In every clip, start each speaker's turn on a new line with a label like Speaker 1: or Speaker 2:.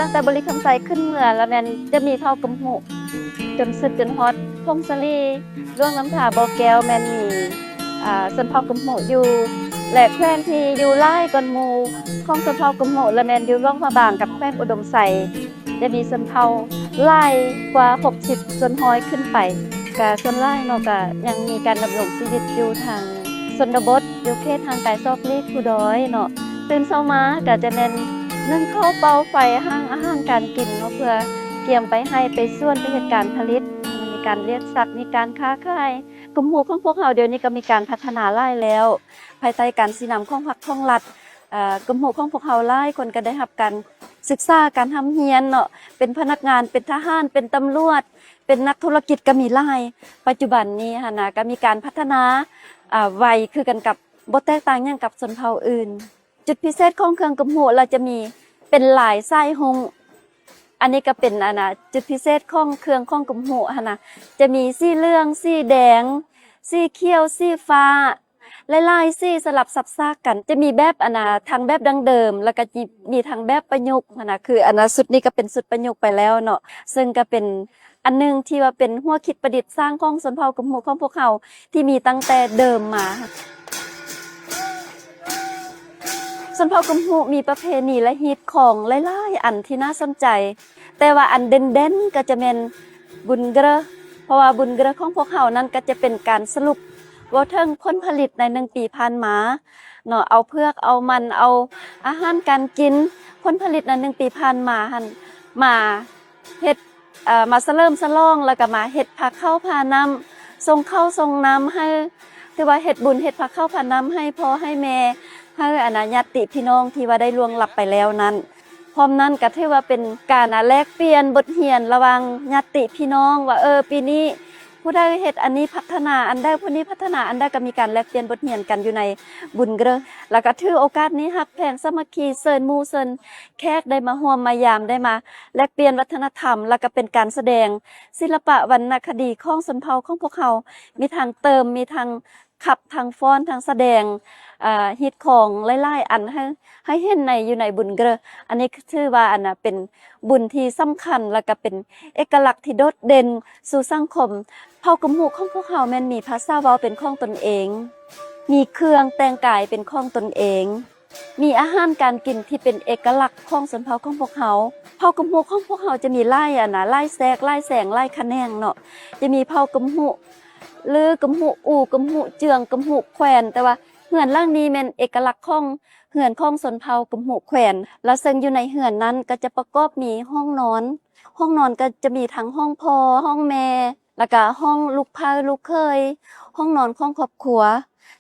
Speaker 1: ตั้งแต่บริคำไซขึ้นเมื่อแล้วนั้นจะมีเท่ากำหูจนสุดจนฮอตพงศลีร่วงน้ำผาบ่อแก้วแมนมีส่วนเผากำหูอยู่และแคว้นที่อยู่ไล่ก่อนหมู่ของส่วนเผากำหูและแมนอยู่ร่องพระบางกับแคว้นอุดมใสจะมีส่วนเผาไล่กว่า60ส่วนห้อยขึ้นไปกะส่วนไล่เนาะกะยังมีการดำรงชีวิตอยู่ทางชนบทอยู่เขตทางไกลซอกลีกผู้ดอยเนาะตื่นเช้ามาก็จะแม่นนึ่งข้าวเป่าไฟห้างอาหารการกินเนาะเพื่อเกี่ยมไปให้ไปส่วนไปเหตุการผลิตมีการเลี้ยงสัตว์มีการค้าขายกลุ่มหมู่ของพวกเราเดี๋ยวนี้ก็มีการพัฒนาหลายแล้วภายใต้การสีน้ำของพรรคของรัฐกลุ่มหมู่ของพวกเราหลายคนก็ได้รับการศึกษาการทำเฮียนเนาะเป็นพนักงานเป็นทหารเป็นตำรวจเป็นนักธุรกิจก็มีหลายปัจจุบันนี้หั่นน่ะก็มีการพัฒนาไวคือกันกับบ่แตกต่างหยังกับชนเผ่าอื่นจุดพิเศษของเครื่องกำหูเราจะมีเป็นหลายไส้หงอันนี้ก็เป็นจุดพิเศษของเครื่องของกำหูนะจะมีสีเหลืองสีแดงสีเขียวสีฟ้าหลายๆสีสลับซับซ้อนกันจะมีแบบทางแบบดั้งเดิมแล้วก็มีทางแบบประยุกต์คือสุดนี้ก็เป็นสุดประยุกต์ไปแล้วเนาะซึ่งก็เป็นอันนึงที่ว่าเป็นหัวคิดประดิษฐ์สร้างของชนเผ่ากำหูของพวกเขาที่มีตั้งแต่เดิมมาชนเผ่ากำหูมีประเพณีและฮิตของหลายๆอันที่น่าสนใจแต่ว่าอันเด่นๆก็จะเป็นบุญเกระเพราะว่าบุญเกระของพวกเขานั้นก็จะเป็นการสรุปว่าเทิงผลผลิตใน1 ปีผ่านมาเนาะเอาเพือกเอามันเอาอาหารการกินผลผลิตใน1 ปีผ่านมาหั่นมาเฮ็ดมาเสริมสลองแล้วก็มาเฮ็ดพาเข้าพาน้ำส่งเข้าส่งน้ำให้ถือว่าเฮ็ดบุญเฮ็ดพาเข้าพาน้ำให้พ่อให้แม่ให้ญาติพี่น้องที่ว่าได้ล่วงลับไปแล้วนั้นพร้อมนั้นก็ถือว่าเป็นการแลกเปลี่ยนบทเรียนระหว่างญาติพี่น้องว่าปีนี้ผู้ใดเฮ็ดอันนี้พัฒนาอันใดผู้นี้พัฒนาอันใดก็มีการแลกเปลี่ยนบทเรียนกันอยู่ในบุญเกระแล้วก็ถือโอกาสนี้ฮักแพงสามัคคีเชิญหมู่เชิญแขกได้มาร่วมมายามได้มาแลกเปลี่ยนวัฒนธรรมแล้วก็เป็นการแสดงศิลปะวรรณคดีของชนเผ่าของพวกเขามีทางเติมมีทางขับทางฟ้อนทางแสดงฮิตของหลายๆอันให้เห็นอยู่ในบุญเกระอันนี้ชื่อว่าเป็นบุญที่สำคัญแล้วก็เป็นเอกลักษณ์ที่โดดเด่นสู่สังคมเผ่ากำหูของพวกเขาแม่นมีภาษาเว้าเป็นของตนเองมีเครื่องแต่งกายเป็นของตนเองมีอาหารการกินที่เป็นเอกลักษณ์ของชนเผ่าของพวกเขาเผ่ากำหูของพวกเขาจะมีไล่ไล่แซกไล่แสงไล่คะแนงเนาะจะมีเผ่ากำหูหรือกำหูอู่กำหูเจืองกำหูแขวนแต่ว่าเฮือนหลังนี้แม่นเอกลักษณ์ของเฮือนของชนเผ่ากำหูแขวนแล้วซึ่งอยู่ในเฮือนนั้นก็จะประกอบมีห้องนอนก็จะมีทั้งห้องพ่อห้องแม่แล้วก็ห้องลูกพายลูกเคยห้องนอนของครอบครัว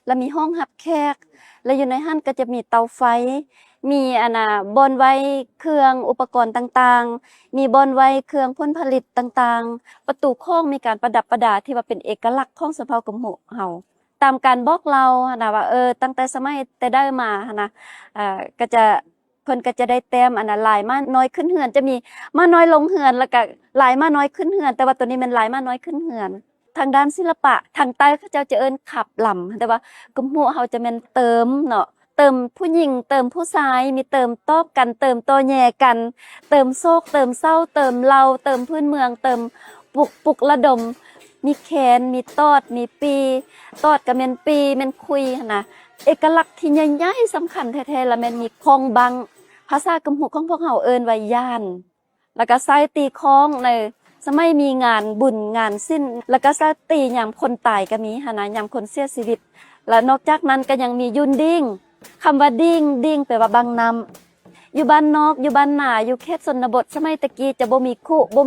Speaker 1: แล้วมีห้องรับแขกและอยู่ในหั้นก็จะมีเตาไฟมีบอนไว้เครื่องอุปกรณ์ต่างๆมีบอนไว้เครื่องผลผลิตต่างๆประตูโค้งมีการประดับประดาที่ว่าเป็นเอกลักษณ์ของชนเผ่ากำหูเฮาตามการบอกเราว่าตั้งแต่สมัยแต่ได้มาก็จะเพิ่นก็จะได้แต้มหลายมาน้อยขึ้นเหือนจะมีมาน้อยลงเหือนแล้วก็หลายมาน้อยขึ้นเหือนแต่ว่าตัวนี้มันหลายมาน้อยขึ้นเหือนทางด้านศิลปะทางใต้เขาเจ้าจะเอิ้นขับลำแต่ว่ากำหูเฮาจะแม่นเติมเนาะเติมผู้หญิงเติมผู้ชายมีเติมตอบกันเติมตอแย่กันเติมโศกเติมเศร้าเติมเราเติมพื้นเมืองเติมปลุกระดมมีแคนมีตอดมีปีตอดก็แม่นปีแม่นคุยนะเอกลักษณ์ที่ใหญ่ๆสำคัญแท้ๆแล้วแม่นมีคองบังภาษากำหูของพวกเฮาเอิ้นว่าย่านแล้วก็ใส่ตีคองในสมัยมีงานบุญงานสิ้นแล้วก็ใส่ตียามคนตายก็มียามคนเสียชีวิตและนอกจากนั้นก็ยังมียุ่นดิ้งคำว่าดิ้งแปลว่าบังน้ำอยู่บ้านนอกอยู่บ้านหน้าอยู่เขตชนบทสมัยตะกี้จะบ่มีคุบ่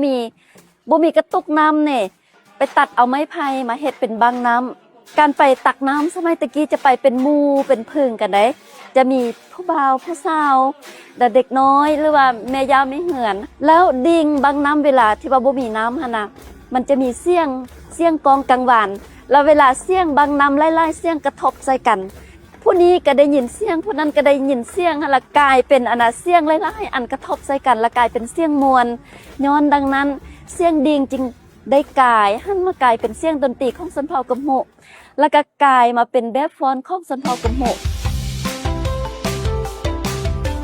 Speaker 1: มีกระตุกน้ำนี่ไปตัดเอาไม้ไผ่มาเฮ็ดเป็นบังน้ำการไปตักน้ำสมัยตะกี้จะไปเป็นหมู่เป็นพึ่งกันได้จะมีผู้บ่าวผู้สาวเด็กน้อยหรือว่าแม่ยามไม่เหือนแล้วดิ้งบังน้ำเวลาที่ว่าบ่มีน้ำมันจะมีเสียงกองกังวานแล้วเวลาเสียงบังน้ำไล่ๆเสียงกระทบใส่กันผู้นี้ก็ได้ยินเสียงผู้นั้นก็ได้ยินเสียงแล้วกลายเป็นเสียงไล่ๆอันกระทบใส่กันแล้วกลายเป็นเสียงมวลย้อนดังนั้นเสียงดิ้งจึงได้กลายมากลายเป็นเสียงดนตรีของชนเผ่ากำหูแล้วก็กลายมาเป็นแบบฟ้อนของชนเผ่ากำหู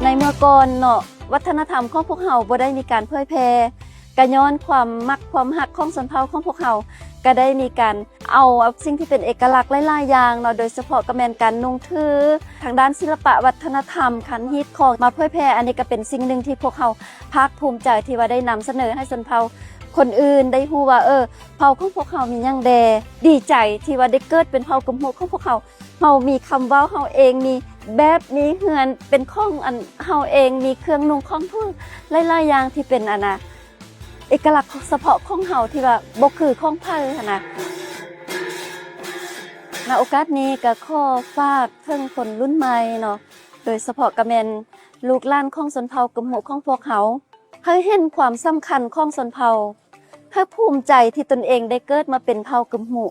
Speaker 1: ในเมื่อก่อนเนาะ วัฒนธรรมของพวกเฮาบ่ได้มีการเผยแพร่ก็ย้อนความมักความฮักของชนเผ่าของพวกเฮาก็ได้มีการเอาสิ่งที่เป็นเอกลักษณ์หลายๆอย่างเนาะโดยเฉพาะก็แม่นการนุ่งถือทางด้านศิลปะวัฒนธรรมขันฮีตของมาเผยแพร่อันนี้ก็เป็นสิ่งหนึ่งที่พวกเฮาภาคภูมิใจที่ว่าได้นำเสนอให้ชนเผ่าคนอื่นได้ฮู้ว่าเผ่าของพวกเฮามีหยังแดดีใจที่ว่าได้เกิดเป็นเผ่ากำหมูของพวกเฮามีคำเว้าเฮาเองมีแบบมีเฮือนเป็นของอันเฮาเองมีเครื่องนุ่งของผู้หลายๆอย่างที่เป็นเอกลักษณ์เฉพาะของเฮาที่ว่าบ่คือของไผนะณโอกาสนี้ก็ขอฝากถึงคนรุ่นใหม่เนาะโดยเฉพาะก็แม่นลูกหลานของชนเผ่ากำหมูของพวกเขาให้เห็นความสำคัญของชนเผ่าให้ภูมิใจที่ตนเองได้เกิดมาเป็นเผ่ากำหมู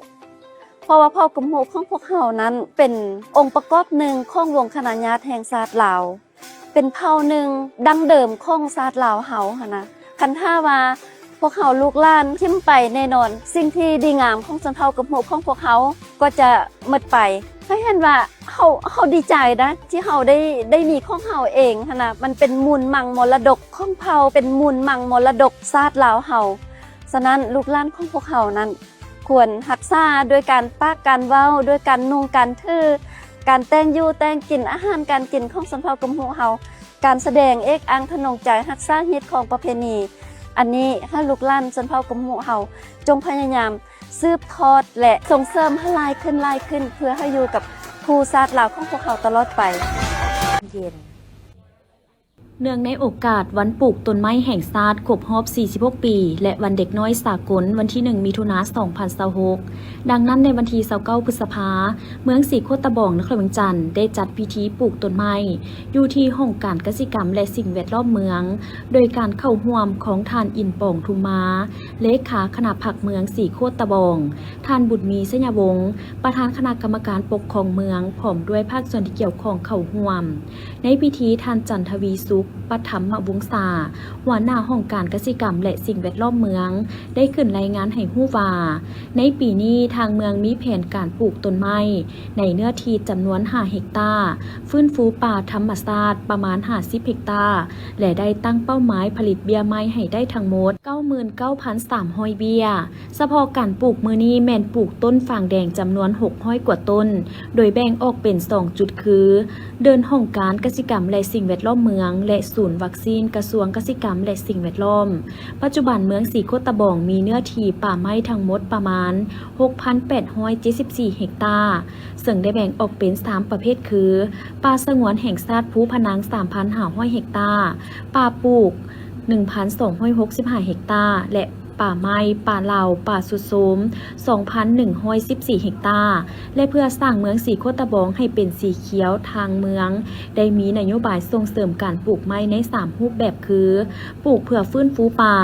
Speaker 1: เพราะว่าเผ่ากำหมูของพวกเขานั้นเป็นองค์ประกอบหนึ่งของวงคณะญาติแห่งชาติลาวเป็นเผ่าหนึ่งดั้งเดิมของชาติลาวเฮาหั่นนะคันถ้าว่าพวกเขาลูกหลานทิ้มไปแน่นอนสิ่งที่ดีงามของชนเผ่ากำหมูของพวกเขาก็จะหมดไปให้เห็นว่าเฮาดีใจนะที่เฮาได้มีของเฮาเองหั่นนะมันเป็นมูลมังมรดกของเผ่าเป็นมูลมังมรดกชาติลาวเฮาฉะนั้นลูกหลานของพวกเขานั้นควรรักษาด้วยการปากการเว้าด้วยการนุ่งการถือการแต่งอยู่แต่งกินอาหารการกินของชนเผ่ากำหมูเฮาการแสดงเอกอังขนงใจรักษาฮีตของประเพณีอันนี้ให้ลูกหลานชนเผ่ากำหมูเฮาจงพยายามสืบทอดและส่งเสริมให้หลายขึ้นเพื่อให้อยู่กับภูชาติลาวของพวกเขาตลอดไปเย็น
Speaker 2: เนื่องในโอกาสวันปลูกต้นไม้แห่งชาติครบรอบ 46 ปี และวันเด็กน้อยสากลวันที่ 1 มิถุนายน 2026 ดังนั้นในวันที่ 29 พฤษภาคม เมืองศรีโคตะบองนครเวียงจันทร์ได้จัดพิธีปลูกต้นไม้อยู่ที่ห้องการเกษตรกรรมและสิ่งแวดล้อมเมือง โดยการเข้าร่วมของท่านอินป่องทุมมาเลขาคณะผักเมืองศรีโคตะบองท่านบุญมีสัญญาวงศ์ประธานคณะกรรมการปกครองเมืองพร้อมด้วยภาคส่วนที่เกี่ยวข้องเข้าร่วมในพิธีท่านจันทวีสุขปฐมวงศาหัวหน้าห้องการเกษตรกรรมและสิ่งแวดล้อมเมืองได้ขึ้นรายงานให้ฮู้ว่าในปีนี้ทางเมืองมีแผนการปลูกต้นไม้ในเนื้อที่จำนวน5 เฮกตาร์ฟื้นฟูป่าธรรมชาติประมาณ50 เฮกตาร์และได้ตั้งเป้าหมายผลิตเบี้ยไม้ให้ได้ทั้งหมด 99,300 เบี้ยเฉพาะการปลูกมื้อนี้แม่นปลูกต้นฝางแดงจำนวน600 กว่าต้นโดยแบ่งออกเป็น2จุดคือเดินห้องการเกษตรกรรมและสิ่งแวดล้อมเมืองและศูนย์วัคซีนกระทรวงเกษตรกรรมและสิ่งแวดล้อมปัจจุบันเมืองศรีโคตะบองมีเนื้อที่ป่าไม้ทั้งหมดประมาณ 6,874 เฮกตาร์ซึ่งได้แบ่งออกเป็น3ประเภทคือป่าสงวนแห่งชาติภูพนัง 3,500 เฮกตาร์ป่าปลูก 1,265 เฮกตาร์และป่าไม้ป่าเหล่าป่าสุดโทรม 2,114 เฮกตาร์และเพื่อสร้างเมืองศรีโคตะบองให้เป็นสีเขียวทางเมืองได้มีนโยบายส่งเสริมการปลูกไม้ใน3รูปแบบคือปลูกเพื่อฟื้นฟูป่า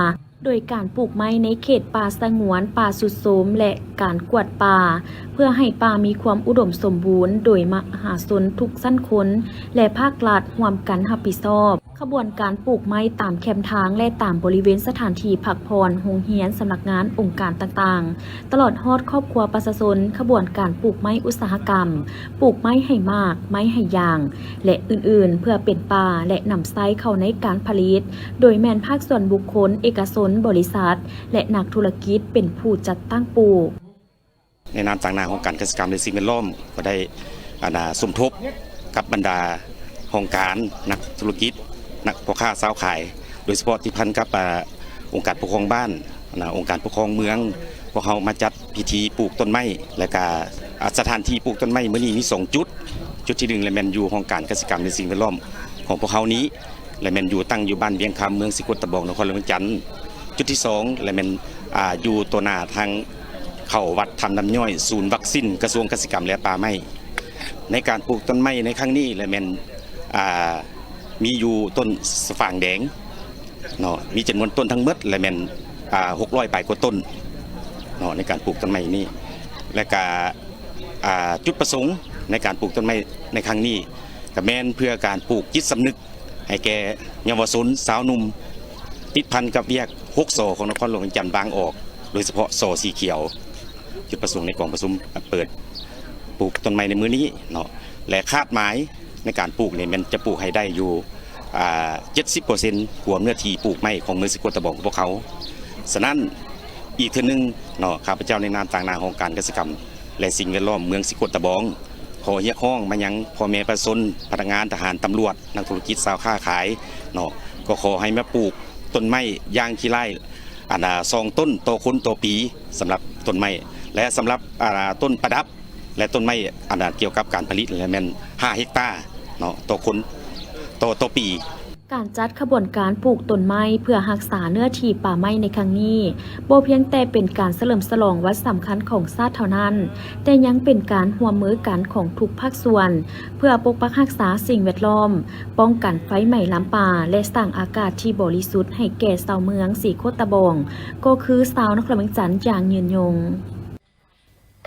Speaker 2: โดยการปลูกไม้ในเขตป่าสงวนป่าสุดโทรมและการกวาดป่าเพื่อให้ป่ามีความอุดมสมบูรณ์โดยมหาชนทุกชั้นคนและภาครัฐร่วมกันรับผิดชอบขบวนการปลูกไม้ตามแคมทางและตามบริเวณสถานที่พักผ่อนโรงเรียนสำนักงานองค์การต่างๆตลอดฮอดครอบครัวประชาชนขบวนการปลูกไม้อุตสาหกรรมปลูกไม้ให้มากไม้ให้ยางและอื่นๆเพื่อเป็นป่าและนำไส้เข้าในการผลิตโดยแม่นภาคส่วนบุคคลเอกชนบริษัทและนักธุรกิจเป็นผู้จัดตั้งปลูก
Speaker 3: ในนามต่างๆของการเกษตรกรรมและสิ่งแวดล้อมก็ได้สมทบกับบรรดาองค์การนักธุรกิจนักพ่อค้าสาวขายโดยเฉพาะที่พันกับองค์การปกครองบ้านองค์การปกครองเมืองพวกเขามาจัดพิธีปลูกต้นไม้และก็สถานที่ปลูกต้นไม้เมื่อนี้มี2จุดที่1และแมนยูของการเกษตรกรรมและสิ่งแวดล้อมของพวกเขานี้และแมนยูตั้งอยู่บ้านเวียงคำเมืองศรีโคตะบองนครหลวงจันทร์จุดที่2และแมนอยู่ตัวหน้าทางเข้าวัดทำน้ำย่อยศูนย์วัคซีนกระทรวงเกษตรกรรมและป่าไม้ในการปลูกต้นไม้ในครั้งนี้และแมนมีอยู่ต้นฝางแดงเนาะมีจำนวนต้นทั้งหมดและแม่น600 ปลายกว่าต้นเนาะในการปลูกต้นไม้นี้และก็จุดประสงค์ในการปลูกต้นไม้ในครั้งนี้ก็แม่นเพื่อการปลูกจิตสำนึกให้แก่เยาวชนสาวหนุ่มติดพันกับเวียก6 สอของนครหลวงจันทร์บางออกโดยเฉพาะสอสีเขียวจุดประสงค์ในกองประชุมเปิดปลูกต้นไม้ในมื้อนี้เนาะและคาดหมายในการปลูกเนี่ยมันจะปลูกให้ได้อยู่ 70%หัวเนื้อที่ปลูกไม้ของเมืองสกลตะบองของพวกเขาฉะนั้นอีกเทื่อนึงเนาะข้าพเจ้าในนามต่างหน้าของการเกษตรกรรมและสิ่งแวดล้อมเมืองสกลตะบองขอเรียกร้องมายังพ่อแม่ประชาชนพนักงานทหารตำรวจนักธุรกิจสาวค้าขายเนาะก็ขอให้มาปลูกต้นไม้ยางขี้ไร่2 ต้นต่อคนต่อปีสำหรับต้นไม้และสำหรับต้นประดับและต้นไม้เกี่ยวกับการผลิตและแม่น5 เฮกตาร์เนาะต่อคนต่อปี
Speaker 2: การจัดขบวนการปลูกต้นไม้เพื่อรักษาเนื้อที่ป่าไม้ในครั้งนี้บ่เพียงแต่เป็นการเฉลิมฉลองวันสำคัญของชาติเท่านั้น แต่ยังเป็นการร่วมมือกันของทุกภาคส่วน เพื่อปกปักรักษาสิ่งแวดล้อม ป้องกันไฟไหม้ลามป่าและสร้างอากาศที่บริสุทธิ์ให้แก่ชาวเมืองสีโคตะบองก็คือชาวนครหลวงจันทร์อย่างยืนยง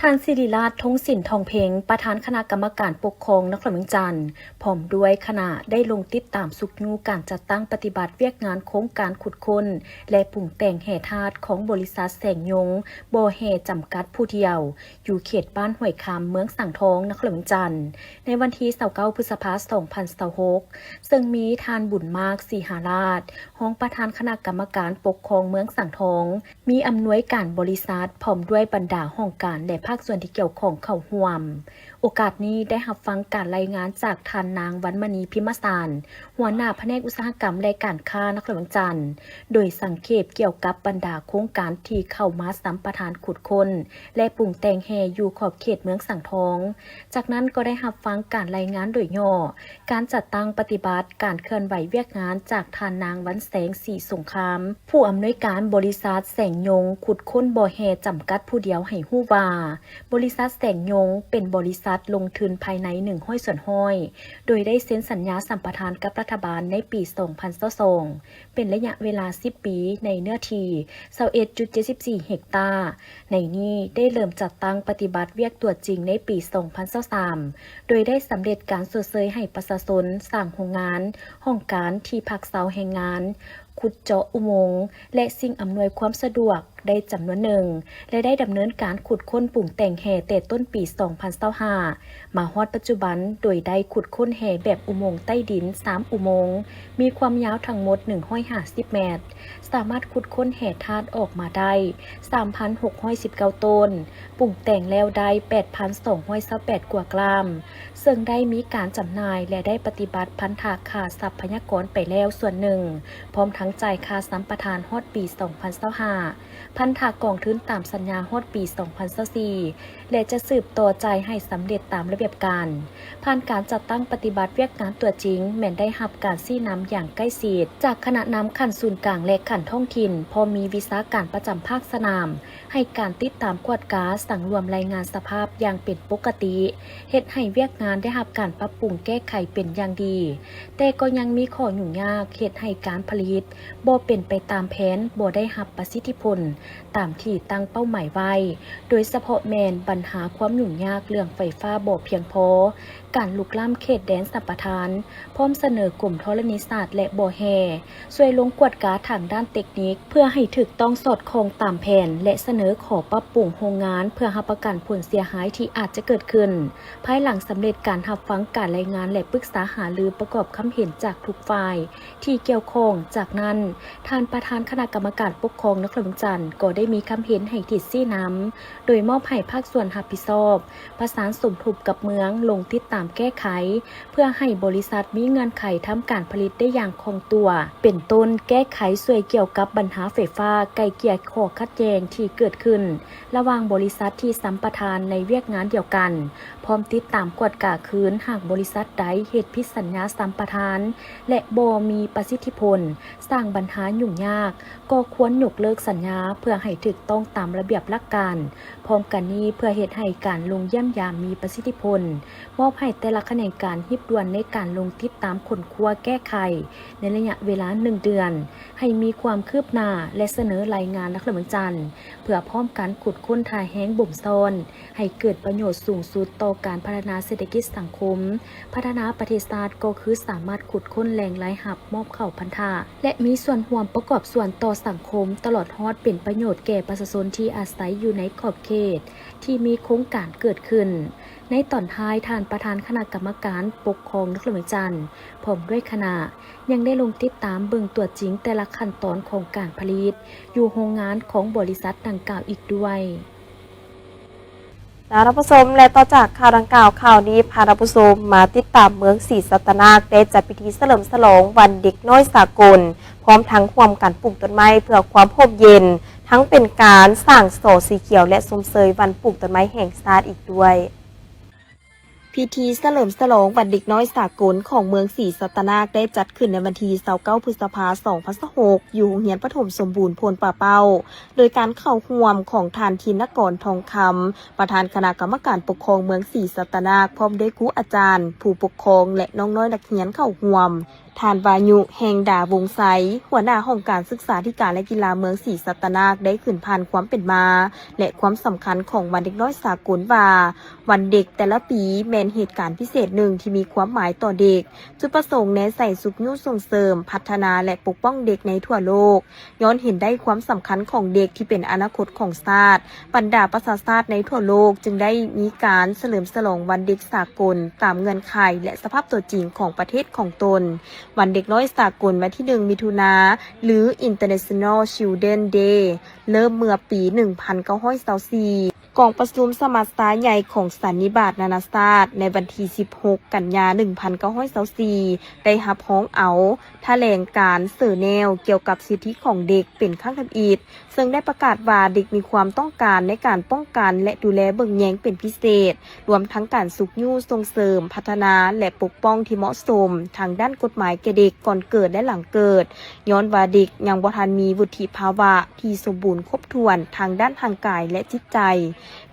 Speaker 2: ท่านศิริราช ทงศิลป์ทองเพ็งประธานคณะกรรมการปกครองนครหลวงจันทร์พร้อมด้วยคณะได้ลงติดตามสุกยูการจัดตั้งปฏิบัติเวียกงานโครงการขุดค้นและปรุงแต่งแห่ธาตุของบริษัทแสงยงโบแห่จำกัดผู้เดียวอยู่เขตบ้านห้วยคำเมืองสังทองนครหลวงจันทร์ในวันที่29 พฤษภาคม 2026ซึ่งมีทานบุญมากสีหาราชห้องประธานคณะกรรมการปกครองเมืองสังทองมีอำนวยการบริษัทพร้อมด้วยบรรดาห้องการและภาคส่วนที่เกี่ยวข้องเข้าร่วมโอกาสนี้ได้รับฟังการรายงานจากท่านนางวรรณมณีพิมสารหัวหน้าแผนกอุตสาหกรรมและการค้านครหลวงจันทร์โดยสังเกตเกี่ยวกับบรรดาโครงการที่เข้ามาสัมปทานขุดค้นและปรุงแต่งแห่อยู่ขอบเขตเมืองสังทองจากนั้นก็ได้รับฟังการรายงานโดยย่อการจัดตั้งปฏิบัติการเคลื่อนไหวเวียกงานจากท่านนางวันแสงสีสงครามผู้อำนวยการบริษัทแสงยงขุดค้นบ่อแห่จำกัดผู้เดียวให้ฮู้ว่าบริษัทแสงยงเป็นบริษัทลงทุนภายใน100 ส่วนห้อยโดยได้เซ็นสัญญาสัมปทานกับรัฐบาลในปี 2022เป็นระยะเวลา 10 ปีในเนื้อที่ 21.74 เฮกตาร์ในนี้ได้เริ่มจัดตั้งปฏิบัติเวียกตัวจริงในปี 2023โดยได้สำเร็จการชดเชยให้ประชาชนสร้างโรงงานห้องการที่พักเสาแห่งงานขุดเจาะอุโมงค์และสิ่งอำนวยความสะดวกได้จำนวนหนึ่งและได้ดำเนินการขุดค้นปรุงแต่งแห่แต่ต้นปี 2025มาฮอดปัจจุบันโดยได้ขุดค้นแห่แบบอุโมงค์ใต้ดิน3 อุโมงค์มีความยาวทั้งหมด150 เมตรสามารถขุดค้นแห่ธาตุออกมาได้ 3,619 ต้นปรุงแต่งแล้วได้ 8,228 กว่ากรัมซึ่งได้มีการจำหน่ายและได้ปฏิบัติพันธค่าทรัพยากรไปแล้วส่วนหนึ่งพร้อมทั้งจ่ายค่าสัมปทานฮอดปี 2025พันธกองทุนตามสัญญาฮอดปี 2024และจะสืบต่อจ่ายให้สำเร็จตามระเบียบการผ่านการจัดตั้งปฏิบัติเวียกงานตัวจริงแม้นได้รับการชี้นำอย่างใกล้ชิดจากคณะนำขั้นศูนย์กลางและขั้นท้องถิ่นพอมีวิชาการประจำภาคสนามให้การติดตามกวดกาสั่งรวมรายงานสภาพอย่างเป็นปกติเฮ็ดให้เวียกงานได้รับการปรับปรุงแก้ไขเป็นอย่างดีแต่ก็ยังมีข้อยุ่งยากเฮ็ดให้การผลิตบ่เป็นไปตามแผนบ่ได้รับประสิทธิผลตามที่ตั้งเป้าหมายไว้โดยเฉพาะแม่นปัญหาความยุ่งยากเรื่องไฟฟ้าบ่เพียงพอการลุกล้ำเขตแดนสัมปทานพร้อมเสนอกลุ่มธรณีศาสตร์และบ่อแห่ช่วยลงกวดกาทางด้านเทคนิคเพื่อให้ถูกต้องสอดคล้องตามแผนและเสนอขอปรับปรุงโรงงานเพื่อรับประกันผลเสียหายที่อาจจะเกิดขึ้นภายหลังสำเร็จการรับฟังการรายงานและปรึกษาหารือประกอบคำเห็นจากทุกฝ่ายที่เกี่ยวข้องจากนั้นท่านประธานคณะกรรมการปกครองนครหลวงจันทร์ก็ได้มีคำเห็นให้ทิศชี้นำโดยมอบให้ภาคส่วนรับผิดชอบประสานสมทบกับเมืองลงติดตามแก้ไขเพื่อให้บริษัทมีเงื่อนไขทำการผลิตได้อย่างคล่องตัวเป็นต้นแก้ไขส่วนเกี่ยวกับปัญหาไฟฟ้าไกลเกลี่ยข้อขัดแย้งที่เกิดขึ้นระหว่างบริษัทที่สัมปทานในเวียกงานเดียวกันพร้อมติดตามกวดกาคืนหากบริษัทใดเหตุผิดสัญญาสัมปทานและบ่มีประสิทธิผลสร้างปัญหายุ่งยากก็ควรยกเลิกสัญญาเพื่อให้ถูกต้องตามระเบียบหลักการพร้อมกันนี้เพื่อเหตุให้การลงเยี่ยมยามมีประสิทธิผลมอบให้แต่ละแขนงการรีบด่วนในการลงติดตามค้นคว้าแก้ไขในระยะเวลา1 เดือนให้มีความคืบหน้าและเสนอรายงานนครหลวงจันทร์เพื่อพร้อมการขุดค้นทาแห้งบ่มซ่อนให้เกิดประโยชน์สูงสุดต่อการพัฒนาเศรษฐกิจสังคมพัฒนาประเทศชาติก็คือสามารถขุดค้นแหล่งรายหับมอบเข้าพันธะและมีส่วนร่วมประกอบส่วนต่อสังคมตลอดฮอดเป็นประโยชน์แก่ประชาชนที่อาศัยอยู่ในขอบเขตที่มีโครงการเกิดขึ้นในตอนท้ายท่านประธาน คณะกรรมการปกครองนครหลวงจันทน์พร้อมด้วยคณะยังได้ลงติดตามเบิ่งตัวจริงแต่ละขั้นตอนของการผลิตอยู่โรงงานของบริษัทดังกล่าวอีกด้วย
Speaker 4: ท่านผู้ชมและต่อจากข่าวดังกล่าวข่าวนี้พาท่านผู้ชมมาติดตามเมืองศรีสัตนาคได้จัดพิธีเฉลิมฉลองวันเด็กน้อยสากลพร้อมทั้งความการปลูกต้นไม้เพื่อความร่มเย็นทั้งเป็นการสร้างโสสีเขียวและสมเสยวันปลูกต้นไม้แห่งชาติอีกด้วยพิธีเฉลิมฉลองวันเด็กน้อยสากลของเมืองศรีสัตนาคได้จัดขึ้นในวันที่29 พฤษภาคม 2026อยู่โรงเรียนประถมสมบูรณ์โพนป่าเป้าโดยการเข้าร่วมของทานทินกรทองคำประธานคณะกรรมการปกครองเมืองศรีสัตนาคพร้อมด้วยครูอาจารย์ผู้ปกครองและน้องน้อยนักเรียนเข้าร่วมทานวายุแห่งดาวงไซหัวหน้าห้องการศึกษาธิการและกีฬาเมืองศรีสัตนาคได้ขึ้นผ่านความเป็นมาและความสำคัญของวันเด็กน้อยสากลว่าวันเด็กแต่ละปีแม้นเหตุการณ์พิเศษหนึ่งที่มีความหมายต่อเด็กจุดประสงค์แนใส่สุขยุส่งเสริมพัฒนาและปกป้องเด็กในทั่วโลกย้อนเห็นได้ความสำคัญของเด็กที่เป็นอนาคตของชาติบรรดาประชาชาติในทั่วโลกจึงได้มีการเฉลิมฉลองวันเด็กสากลตามเงื่อนไขและสภาพตัวจริงของประเทศของตนวันเด็กน้อยสากลวันที่1 มิถุนายนหรือ International Children Day เริ่มเมื่อปี 1924กองประชุมสมัชชาใหญ่ของสันนิบาตนานาชาติในวันที่16 กันยายน 1924ได้รับร้องเอาแถลงการณ์เสนอแนวเกี่ยวกับสิทธิของเด็กเป็นครั้งทำอิฐซึ่งได้ประกาศว่าเด็กมีความต้องการในการป้องกันและดูแลเบิ่งแยงเป็นพิเศษรวมทั้งการสุขยุส่งเสริมพัฒนาและปกป้องที่เหมาะสมทางด้านกฎหมายแก่เด็กก่อนเกิดและหลังเกิดย้อนว่าเด็กยังบ่ทันมีวุฒิภาวะที่สมบูรณ์ครบถ้วนทางด้านทางกายและจิตใจ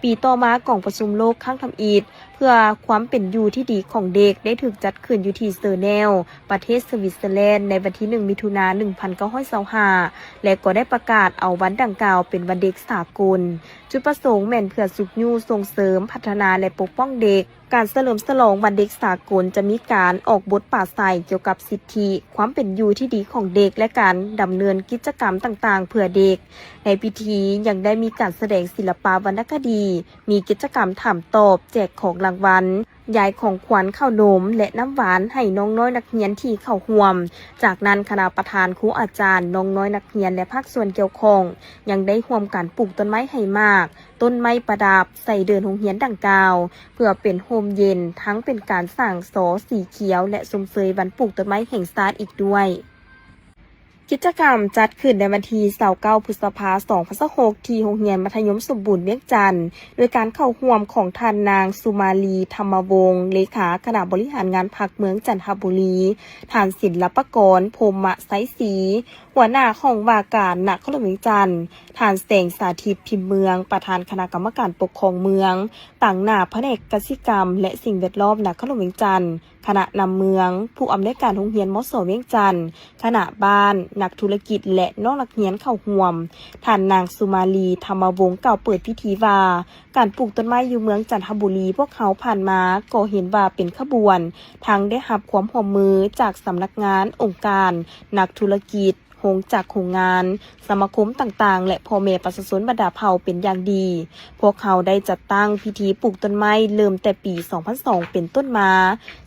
Speaker 4: ปีต่อมากองประชุมโลกครั้งทำอิฐเพื่อความเป็นอยู่ที่ดีของเด็กได้ถูกจัดขึ้นอยู่ที่เซอร์เนลประเทศสวิตเซอร์แลนด์ในวันที่1 มิถุนายน 1925และก็ได้ประกาศเอาวันดังกล่าวเป็นวันเด็กสากลจุดประสงค์แม่นเพื่อสุขยุส่งเสริมพัฒนาและปกป้องเด็กการเฉลิมฉลองวันเด็กสากลจะมีการออกบทปราศรัยเกี่ยวกับสิทธิความเป็นอยู่ที่ดีของเด็กและการดำเนินกิจกรรมต่างๆเพื่อเด็กในพิธียังได้มีการแสดงศิลปวรรณคดีมีกิจกรรมถามตอบแจกของรางวัลยายของขวัญข้าวนมและน้ำหวานให้น้องน้อยนักเรียนที่เข้าร่วมจากนั้นคณะประธานครูอาจารย์น้องน้อยนักเรียนและภาคส่วนเกี่ยวข้องยังได้ร่วมกันปลูกต้นไม้ให้มากต้นไม้ประดับใส่เดินโรงเรียนดังกล่าวเพื่อเป็นโฮมเย็นทั้งเป็นการสร้างโสสีเขียวและสมเสยวันปลูกต้นไม้แห่งชาติอีกด้วยกิจกรรมจัดขึ้นในวันที่29 พฤษภาคม 2026ที่โรงเรียนมัธยมสมบูรณ์เวียงจันทน์โดยการเข้าร่วมของท่านนางสุมาลีธรรมวงศ์เลขาคณะบริหารงานพรรคเมืองจันทบุรีท่านศิลปกรพรหมไสศรีหัวหน้าของว่าการนครหลวงเวียงจันทน์ท่านแสงสาธิตพิมพ์เมืองประธานคณะกรรมการปกครองเมืองต่างหน้าแผนกกสิกรรมและสิ่งแวดล้อมนครหลวงเวียงจันทน์คณะนำเมืองผู้อำนวยการโรงเรียนม.ส.เวียงจันทน์คณะบ้านนักธุรกิจและน้องนักเรียนเข้าร่วมท่านนางสุมาลีธรรมวงศ์กล่าวเปิดพิธีว่าการปลูกต้นไม้อยู่เมืองจันทบุรีพวกเขาผ่านมาก็เห็นว่าเป็นขบวนทั้งได้รับความร่วมมือจากสำนักงานองค์การนักธุรกิจโรงจากโครงงานสมาคมต่างๆและพ่อแม่ประชาชนบรรดาเผ่าเป็นอย่างดีพวกเขาได้จัดตั้งพิธีปลูกต้นไม้เริ่มแต่ปี 2002 เป็นต้นมา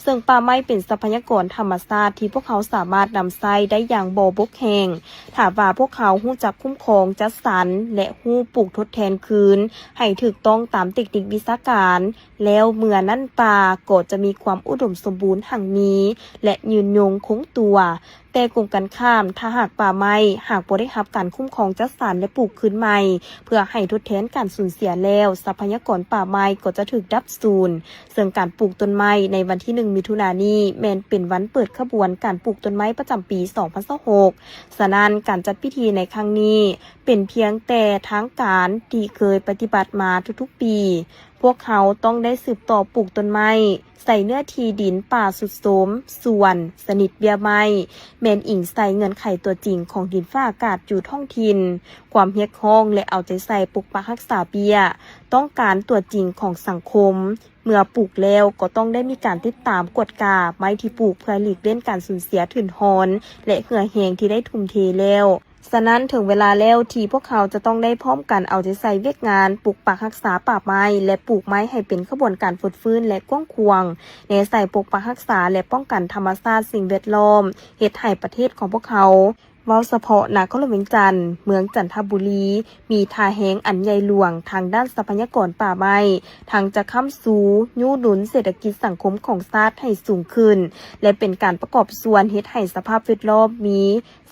Speaker 4: ซึ่งป่าไม้เป็นทรัพยากรธรรมชาติที่พวกเขาสามารถนำใช้ได้อย่างบ่บกแห้งถ้าว่าพวกเขาฮู้จักคุ้มครองจัดสรรและฮู้ปลูกทดแทนคืนให้ถูกต้องตามเทคนิควิชาการแล้วเมื่อนั้นป่าก็จะมีความอุดมสมบูรณ์หั่งมีและยืนยงคงตัวแต่กลุ่มกันข้ามถ้าหากป่าไม้หากบ่ได้รับการคุ้มครองจัดสรรและปลูกคืนใหม่เพื่อให้ทดแทนการสูญเสียแล้วทรัพยากรป่าไม้ก็จะถูกดับสูญซึ่งการปลูกต้นไม้ในวันที่1 มิถุนายนนี้แม้นเป็นวันเปิดขบวนการปลูกต้นไม้ประจำปี 2026ฉะนั้นการจัดพิธีในครั้งนี้เป็นเพียงแต่ทางการที่เคยปฏิบัติมาทุกๆปีพวกเขาต้องได้สืบต่อปลูกต้นไม้ใส่เนื้อที่ดินป่าสุดโทรมส่วนสนิทเบี้ยไม้แมนอิงใส่เงินไขตัวจริงของดินฟ้าอากาศอยู่ท้องถิ่นความเฮียกห้องและเอาใจใส่ปลูกป่ารักษาเบี้ยต้องการตัวจริงของสังคมเมื่อปลูกแล้วก็ต้องได้มีการติดตามกฎกาไม้ที่ปลูกเพื่อหลีกเลี่ยงการสูญเสียถิ่นหอนและเหื่อแหงที่ได้ทุ่มเทแล้ว ฉะนั้นถึงเวลาแล้วที่พวกเขาจะต้องได้พร้อมกันเอาใจใส่เวียกงานปลูกป่ารักษาป่าไม้และปลูกไม้ให้เป็นขบวนการฝึกฟื้นและกว้างขวางในใส่ปลูกป่ารักษาและป้องกันธรรมชาติสิ่งแวดล้อมเฮ็ดให้ประเทศของพวกเขาเว้าเฉพาะนครหลวงเวียงจันทน์เมืองจันทบุรีมีท่าแห้งอันใหญ่หลวงทางด้านทรัพยากรป่าไม้ทางจะค้ำสู่ยู่หนุนเศรษฐกิจสังคมของชาติให้สูงขึ้นและเป็นการประกอบส่วนเฮ็ดให้สภาพแวดล้อมมี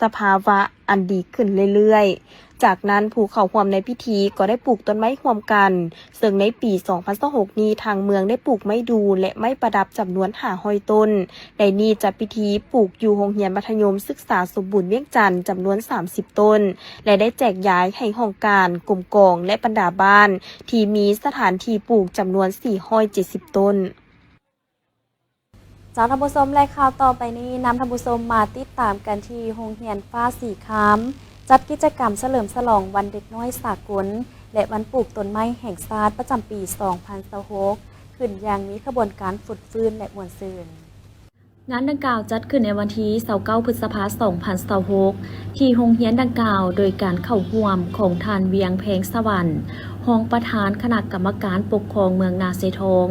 Speaker 4: สภาวะอันดีขึ้นเรื่อยๆจากนั้นผู้เข้าร่วมในพิธีก็ได้ปลูกต้นไม้ร่วมกันซึ่งในปี 2026 นี้ทางเมืองได้ปลูกไม้ดูและไม้ประดับจำนวน500 ต้นในนี้จัดพิธีปลูกอยู่โรงเรียนมัธยมศึกษาสมบูรณ์เวียงจันทน์จำนวน30 ต้นและได้แจกย้ายให้ห้องการกรมกองและบรรดาบ้านที่มีสถานที่ปลูกจำนวน470 ต้นจากท่านผู้ชมและข่าวต่อไปนี้นำท่านผู้ชมมาติดตามกันที่โรงเรียนฟ้าสีคำจัดกิจกรรมเฉลิมฉลองวันเด็กน้อยสากลและวันปลูกต้นไม้แห่งชาติประจำปี 2026 ขึ้นอย่างมีขบวนการฝึกฟื้นและม่วนซื่น
Speaker 2: งานดังกล่าวจัดขึ้นในวันที่29 พฤษภาคม 2026 ที่โรงเรียนดังกล่าวโดยการเข้าร่วมของท่านเวียงแพงสวรรค์รองประธานคณะกรรมการปกครองเมืองนาเซทอง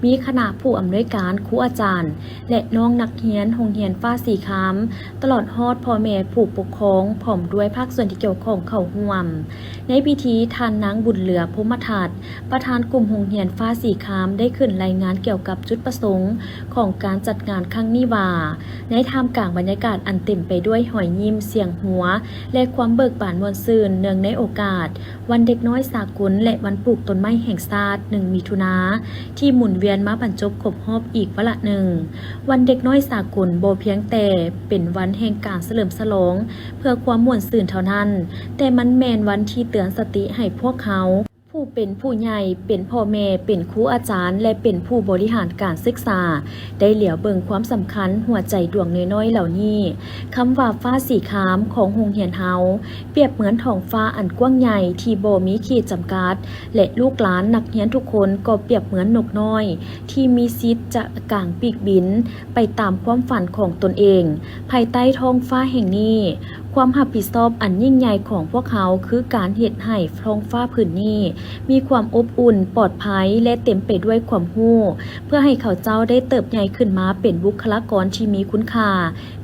Speaker 2: มีคณะผู้อำนวยการครูอาจารย์และน้องนักเรียนโรงเรียนฟ้าสีคำตลอดฮอดพ่อแม่ผู้ปกครองพร้อมด้วยภาคส่วนที่เกี่ยวข้องเข้าร่วมในพิธีท่านนางบุญเหลือพรหมทัตประธานกลุ่มโรงเรียนฟ้าสีคำได้ขึ้นรายงานเกี่ยวกับจุดประสงค์ของการจัดงานครั้งนี้ว่าในท่ามกลางบรรยากาศอันเต็มไปด้วยหอยยิ้มเสียงหัวและความเบิกบานม่วนซื่นเนื่องในโอกาสวันเด็กน้อยสากลและวันปลูกต้นไม้แห่งชาติ1 มิถุนายนที่หมุนเวียนมาบรรจบครบรอบอีกวาระหนึ่งวันเด็กน้อยสากลบ่เพียงแต่เป็นวันแห่งการเฉลิมฉลองเพื่อความม่วนซื่นเท่านั้นแต่มันแม่นวันที่เตือนสติให้พวกเขาผู้เป็นผู้ใหญ่เป็นพ่อแม่เป็นครูอาจารย์และเป็นผู้บริหารการศึกษาได้เหลียวเบิ่งความสำคัญหัวใจดวงน้อยๆเหล่านี้คำว่าฟ้าสีครามของโรงเรียนเฮาเปรียบเหมือนท้องฟ้าอันกว้างใหญ่ที่บ่มีขีดจำกัดและลูกหลานนักเรียนทุกคนก็เปรียบเหมือนนกน้อยที่มีสิทธิ์จะกางปีกบินไปตามความฝันของตนเองภายใต้ท้องฟ้าแห่งนี้ความรับผิดชอบอันยิ่งใหญ่ของพวกเขาคือการเฮ็ดให้ท้องฟ้าผืนนี้มีความอบอุ่นปลอดภัยและเต็มไปด้วยความรู้เพื่อให้เขาเจ้าได้เติบใหญ่ขึ้นมาเป็นบุคลากรที่มีคุณค่า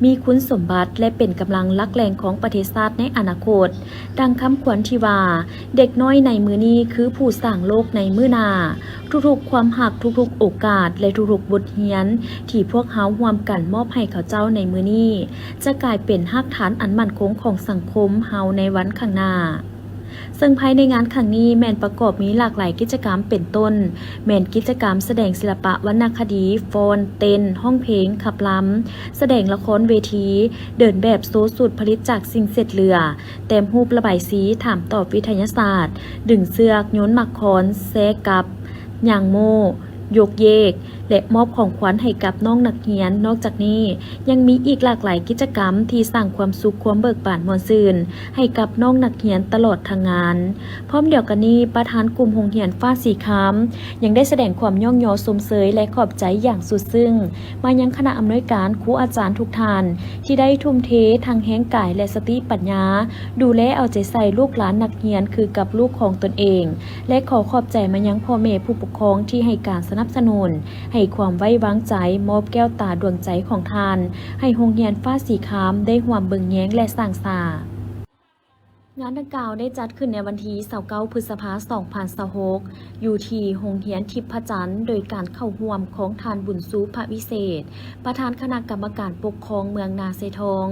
Speaker 2: มีคุณสมบัติและเป็นกำลังหลักแหล่งของประเทศชาติในอนาคตดังคำขวัญที่ว่าเด็กน้อยในมื้อนี้คือผู้สร้างโลกในมื้อหน้าทุกๆความหักทุกๆโอกาสและทุกๆบทเรียนที่พวกเขาร่วมกันมอบให้เขาเจ้าในมื้อนี้จะกลายเป็นรากฐานอันมั่นคงของสังคมเฮาในวันข้างหน้าซึ่งภายในงานครั้งนี้แม่นประกอบมีหลากหลายกิจกรรมเป็นต้นแม่นกิจกรรมแสดงศิลปะวรรณคดีฟ้อนเต้นห้องเพลงขับล้ำแสดงละครเวทีเดินแบบโซสูตรผลิตจากสิ่งเศษเหลือเต็มรูประบายสีถามตอบวิทยาศาสตร์ดึงเสือกโยนหมักคอนแซกับย่างโมยกเยกและมอบของขวัญให้กับน้องนักเรียนนอกจากนี้ยังมีอีกหลากหลายกิจกรรมที่สร้างความสุขความเบิกบานม่วนซื่นให้กับน้องนักเรียนตลอดทางงานพร้อมเดียวกันนี้ประธานกลุ่มโรงเรียนฟ้าสีคำยังได้แสดงความย่องยอสมเสยและขอบใจอย่างสุดซึ้งมายังคณะอำนวยการครูอาจารย์ทุกท่านที่ได้ทุ่มเททางแห่งกายและสติปัญญาดูแลเอาใจใส่ลูกหลานนักเรียนคือกับลูกของตนเองและขอขอบใจมายังพ่อแม่ผู้ปกครองที่ให้การสนับสนุนให้ความไว้วางใจมอบแก้วตาดวงใจของทานให้โรงเรียนฟ้าสีครามได้ร่วมเบิ่งแย้งและสร้างสรรค์งานดังกล่าวได้จัดขึ้นในวันที่29 พฤษภาคม 2026 อยู่ที่โรงเรียนทิพจันทร์โดยการเข้าร่วมของทานบุญสูพระวิเศษประธานคณะกรรมการปกครองเมืองนาเซทอง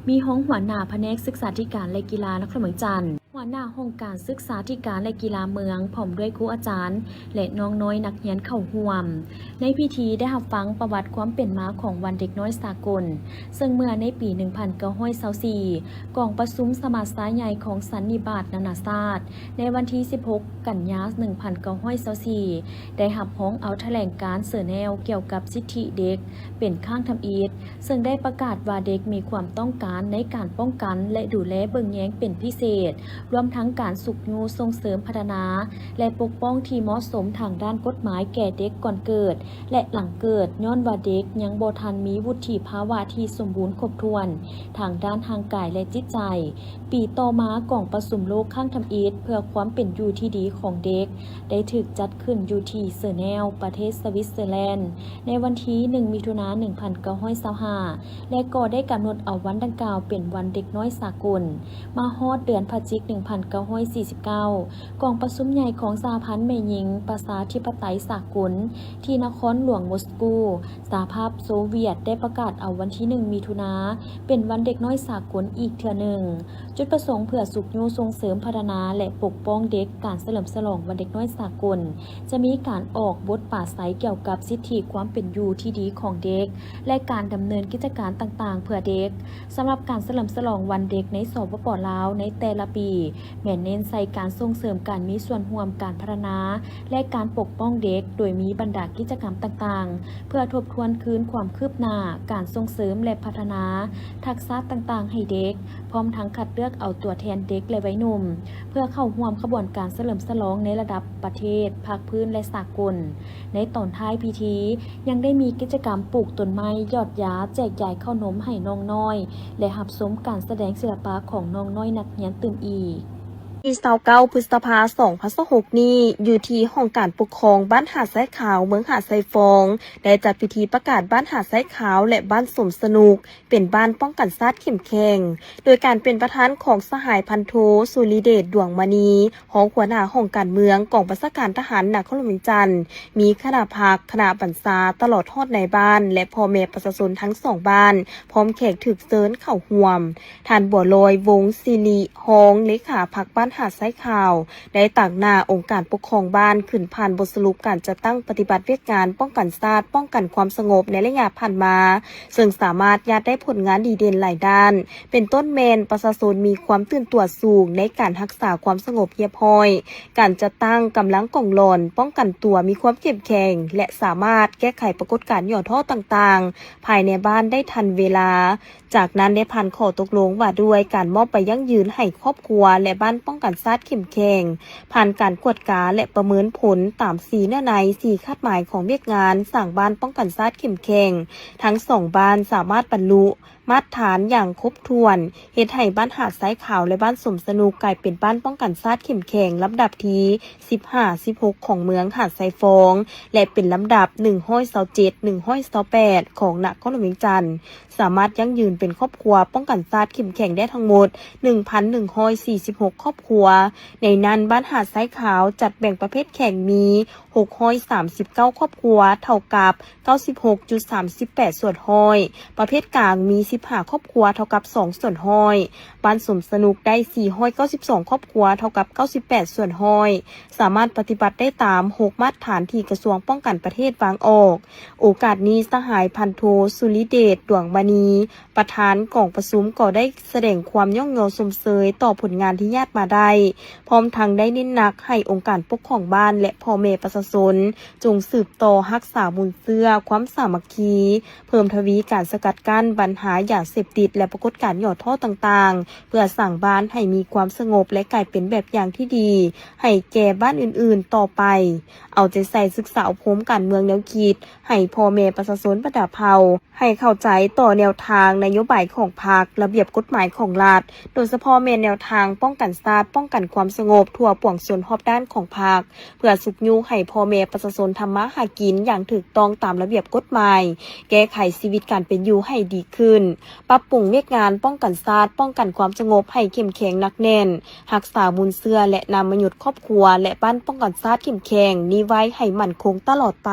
Speaker 2: มีห้องหัวหน้าแผนกศึกษาธิการและกีฬานครหลวงจันทร์หัวหน้าห้องการศึกษาธิการและกีฬาเมืองพร้อมด้วยครูอาจารย์และน้องน้อยนักเรียนเข้าร่วมในพิธีได้รับฟังประวัติความเป็นมาของวันเด็กน้อยสากลซึ่งเมื่อในปี 1924 กองประชุมสมัชชาใหญ่ของสันนิบาตนานาชาติในวันที่ 16 กันยายน 1924 ได้รับร้องเอาแถลงการณ์เสนอแนวเกี่ยวกับสิทธิเด็กเป็นข้างทำอิฐซึ่งได้ประกาศว่าเด็กมีความต้องการในการป้องกันและดูแลเบิ่งแย้งเป็นพิเศษ รวมทั้งการสุขยูส่งเสริมพัฒนาและปกป้องที่เหมาะสมทางด้านกฎหมายแก่เด็กก่อนเกิดและหลังเกิดย้อนว่าเด็กยังบ่ทันมีวุฒิภาวะที่สมบูรณ์ครบถ้วนทางด้านทางกายและจิตใจปีต่อมากล่องประสุมโลกข้างทำอิฐเพื่อความเป็นอยู่ที่ดีของเด็กได้ถูกจัดขึ้นอยู่ที่เซอร์แนลประเทศสวิตเซอร์แลนด์ในวันที่1มิถุนายน1925และก็ได้กำหนดเอาวันดังกล่าวเป็นวันเด็กน้อยสากลมาฮอดเดือนพฤศจิกายน1949กองประชุมใหญ่ของสหพันธ์แม่หญิงประชาธิปไตยสากลที่นครหลวงมอสโกสหภาพโซเวียตได้ประกาศเอาวันที่1มิถุนายนเป็นวันเด็กน้อยสากลอีกเทื่อหนึ่งจุดประสงค์เพื่อสุขยูส่งเสริมพัฒนาและปกป้องเด็กการเฉลิมฉลองวันเด็กน้อยสากลจะมีการออกบทปราศัยเกี่ยวกับสิทธิความเป็นอยู่ที่ดีของเด็กและการดำเนินกิจการต่างๆเพื่อเด็กสำหรับการเฉลิมฉลองวันเด็กในสปป.ลาวในแต่ละปีแม่นเน้นใส่การส่งเสริมการมีส่วนร่วมการพัฒนาและการปกป้องเด็กโดยมีบรรดากิจกรรมต่างๆเพื่อทบทวนคืนความคืบหน้าการส่งเสริมและพัฒนาทักษะต่างๆให้เด็กพร้อมทั้งคัดเลือกเอาตัวแทนเด็กและวัยหนุ่มเพื่อเข้าร่วมขบวนการเฉลิมฉลองในระดับประเทศภาคพื้นและสากลในตอนท้ายพิธียังได้มีกิจกรรมปลูกต้นไม้ยอดยาแจกจ่ายข้าวนมให้น้องน้อยและรับชมการแสดงศิลปะของน้องน้อยนักเรียนตื่นอีก
Speaker 4: ที่29พฤษภาคม2026นี้อยู่ที่ห้องการปกครองบ้านหาดทรายขาวเมืองหาดทรายฟองได้จัดพิธีประกาศบ้านหาดทรายขาวและบ้านสมสนุกเป็นบ้านป้องกันชาติเข้มแข็งโดยการเป็นประธานของสหายพันโทสุริเดชดวงมณีหองหัวหน้าห้องการเมืองกองบัญชาการทหารนครหลวงจันทร์มีคณะพักคณะบรรษาตลอดทอดในบ้านและพ่อแม่ประชาชนทั้งสองบ้านพร้อมแขกถึกเซินเข้าร่วมท่านบัวลอยวงศ์ศิริหองเลขาพรรคบ้านหาดทรายขาวได้ต่างหน้าองค์การปกครองบ้านขึ้นผ่านบทสรุปการจัดตั้งปฏิบัติเวียกงานป้องกันชาติป้องกันความสงบในระยะผ่านมาซึ่งสามารถยัดได้ผลงานดีเด่นหลายด้านเป็นต้นแมนประชาชนมีความตื่นตัวสูงในการรักษาความสงบเรียบร้อยการจัดตั้งกำลังกองหลอนป้องกันตัวมีความเข้มแข็งและสามารถแก้ไขปรากฏการณ์หย่อท่อต่างๆภายในบ้านได้ทันเวลาจากนั้นได้ผ่านข้อตกลงว่าด้วยการมอบไปยั่งยืนให้ครอบครัวและบ้านป้องกันชาติเข้มแข็งผ่านการกวดกาและประเมินผลตาม4เนื้อใน4คาดหมายของเวียกงานสร้างบ้านป้องกันชาติเข้มแข็งทั้ง2บ้านสามารถบรรลุมาตรฐานอย่างครบถ้วนเฮ็ดให้บ้านหาดทรายขาวและบ้านสมสนุกกลายเป็นบ้านป้องกันชาติเข้มแข็งลำดับที่15-16ของเมืองหาดทรายฟองและเป็นลำดับ127-128ของนครหลวงจันทร์สามารถยั่งยืนเป็นครอบครัวป้องกันชาติเข้มแข็งได้ทั้งหมด 1,146 ครอบครัวในนั้นบ้านหาดทรายขาวจัดแบ่งประเภทแข่งมี639ครอบครัวเท่ากับ 96.38 ส่วนห้อยประเภทกลางมี15ครอบครัวเท่ากับ2ส่วนห้อยบ้านสมสนุกได้492ครอบครัวเท่ากับ98ส่วนห้อยสามารถปฏิบัติได้ตาม6มาตรฐานที่กระทรวงป้องกันประเทศวางออกโอกาสนี้สหายพันโทสุริเดชดวงมณีประธานกองประชุมก็ได้แสดงความย่องเยาสมเสยต่อผลงานที่ญาติมาได้พร้อมทั้งได้เน้นหนักให้องค์การปกครองบ้านและพ่อแม่ประชาชนจงสืบต่อรักษามูลเสื่อความสามัคคีเพิ่มทวีการสกัดกั้นปัญหายาเสพติดและปรากฏการณ์หย่อท่อต่างๆเพื่อสร้างบ้านให้มีความสงบและกลายเป็นแบบอย่างที่ดีให้แก่บ้านอื่นๆต่อไปเอาใจใส่ศึกษาอบรมการเมืองแนวคิดให้พ่อแม่ประชาชนประดับเผาให้เข้าใจต่อแนวทางนโยบายของพรรคระเบียบกฎหมายของรัฐโดยเฉพาะแนวทางป้องกันชาติป้องกันความสงบทั่วปวงส่วนรอบด้านของพรรคเพื่อสุขยูให้พ่อแม่ประชาชนทำมาหากินอย่างถูกต้องตามระเบียบกฎหมายแก้ไขชีวิตการเป็นอยู่ให้ดีขึ้นปรับปรุงเวียกงานป้องกันชาติป้องกันความสงบให้เข้มแข็งหนักแน่นรักษามูลเสื่อและนำมายุดครอบครัวและบ้านป้องกันชาติเข้มแข็งนี้ไว้ให้มั่นคงตลอดไป